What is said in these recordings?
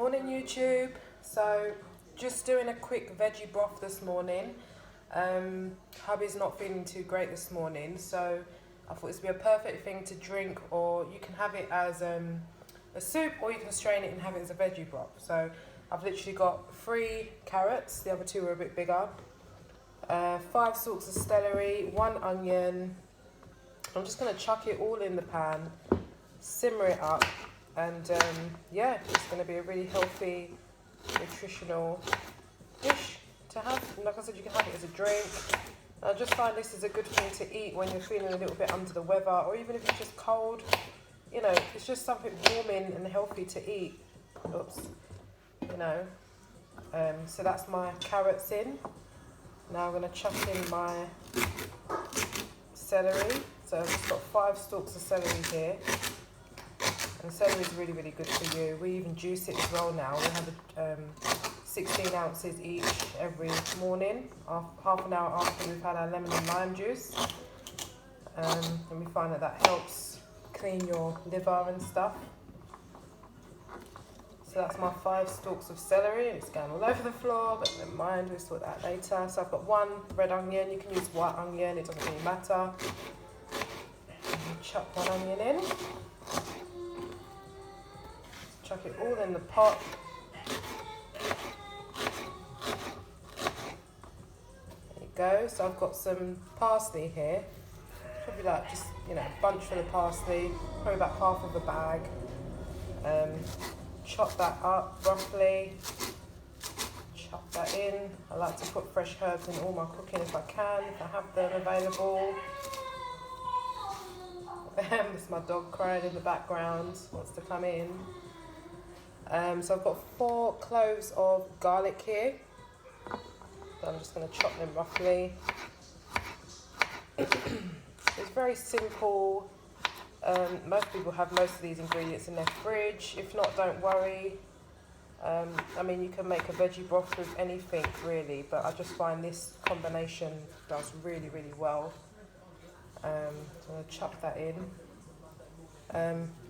Morning YouTube. So just doing a quick veggie broth this morning. Hubby's not feeling too great this morning, so I thought this would be a perfect thing to drink, or you can have it as a soup, or you can strain it and have it as a veggie broth. So I've literally got 3 carrots, the other 2 are a bit bigger, 5 stalks of celery, 1 onion. I'm just going to chuck it all in the pan, simmer it up, and yeah, it's going to be a really healthy, nutritional dish to have. And like I said, you can have it as a drink. I just find this is a good thing to eat when you're feeling a little bit under the weather, or even if it's just cold. You know, it's just something warming and healthy to eat. Oops. You know. So that's my carrots in. Now I'm going to chuck in my celery. So I've just got 5 stalks of celery here. And celery is really, really good for you. We even juice it as well now. We have 16 ounces each every morning, half an hour after we've had our lemon and lime juice. And we find that helps clean your liver and stuff. So that's my 5 stalks of celery. It's going all over the floor, but never mind, we'll sort that later. So I've got 1 red onion. You can use white onion, it doesn't really matter. And chuck 1 onion in. Chuck it all in the pot. There you go. So I've got some parsley here. Probably like just, you know, a bunch full of parsley, probably about half of a bag. Chop that up roughly. Chop that in. I like to put fresh herbs in all my cooking if I can, if I have them available. There's my dog crying in the background, wants to come in. So I've got 4 cloves of garlic here. So I'm just going to chop them roughly. It's very simple. Most people have most of these ingredients in their fridge. If not, don't worry. I mean, you can make a veggie broth with anything really, but I just find this combination does really, really well. So I'm going to chop that in.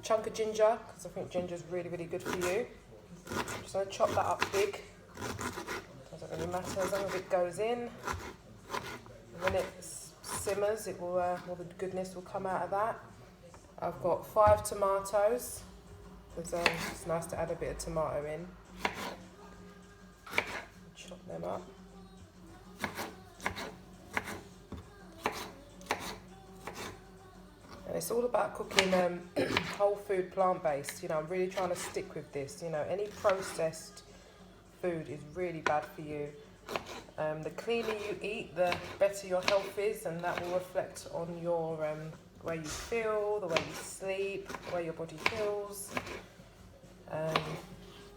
Chunk of ginger, because I think ginger is really, really good for you. Just going to chop that up big. Doesn't really matter as long as it goes in. And when it simmers, it will all the goodness will come out of that. I've got 5 tomatoes, because it's nice to add a bit of tomato in. Chop them up. And it's all about cooking whole food, plant-based. You know, I'm really trying to stick with this. You know, any processed food is really bad for you. The cleaner you eat, the better your health is, and that will reflect on your the way you feel, the way you sleep, the way your body feels.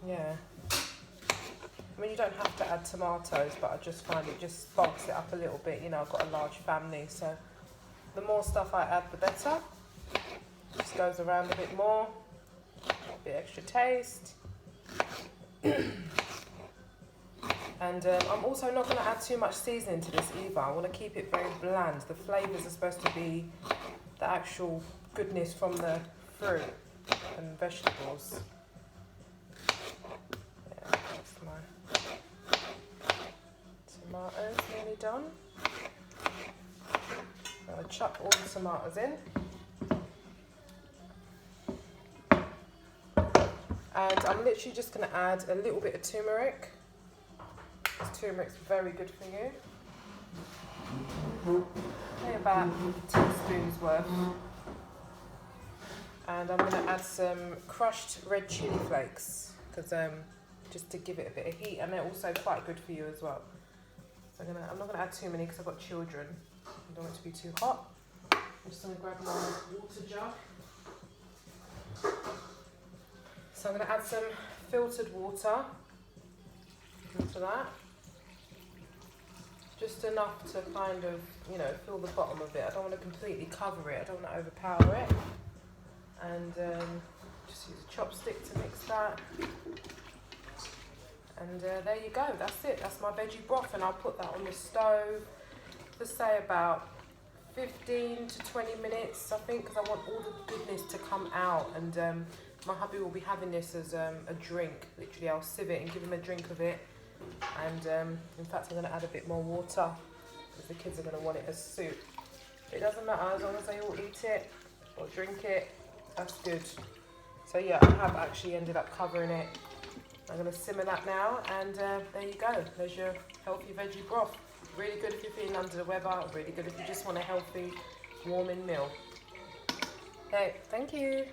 Yeah. I mean, you don't have to add tomatoes, but I just find it just bulks it up a little bit. You know, I've got a large family, so the more stuff I add, the better. Just goes around a bit more, a bit extra taste. And I'm also not going to add too much seasoning to this either. I want to keep it very bland. The flavours are supposed to be the actual goodness from the fruit and vegetables. Yeah, that's my tomatoes nearly done. I'm going to chuck all the tomatoes in. And I'm literally just going to add a little bit of turmeric. This turmeric's very good for you. Maybe about 2 teaspoons worth. And I'm going to add some crushed red chilli flakes, because just to give it a bit of heat, and they're also quite good for you as well. So I'm not going to add too many because I've got children. I don't want it to be too hot. I'm just going to grab my water jug. So I'm going to add some filtered water into that. Just enough to kind of, you know, fill the bottom of it. I don't want to completely cover it. I don't want to overpower it. And just use a chopstick to mix that. And there you go. That's it. That's my veggie broth. And I'll put that on the stove for, say, about 15 to 20 minutes, I think, because I want all the goodness to come out. And my hubby will be having this as a drink. Literally, I'll sieve it and give him a drink of it. And in fact, I'm going to add a bit more water because the kids are going to want it as soup. It doesn't matter as long as they all eat it or drink it. That's good. So yeah, I have actually ended up covering it. I'm going to simmer that now, and there you go. There's your healthy veggie broth. Really good if you're feeling under the weather. Really good if you just want a healthy, warming meal. Okay, thank you.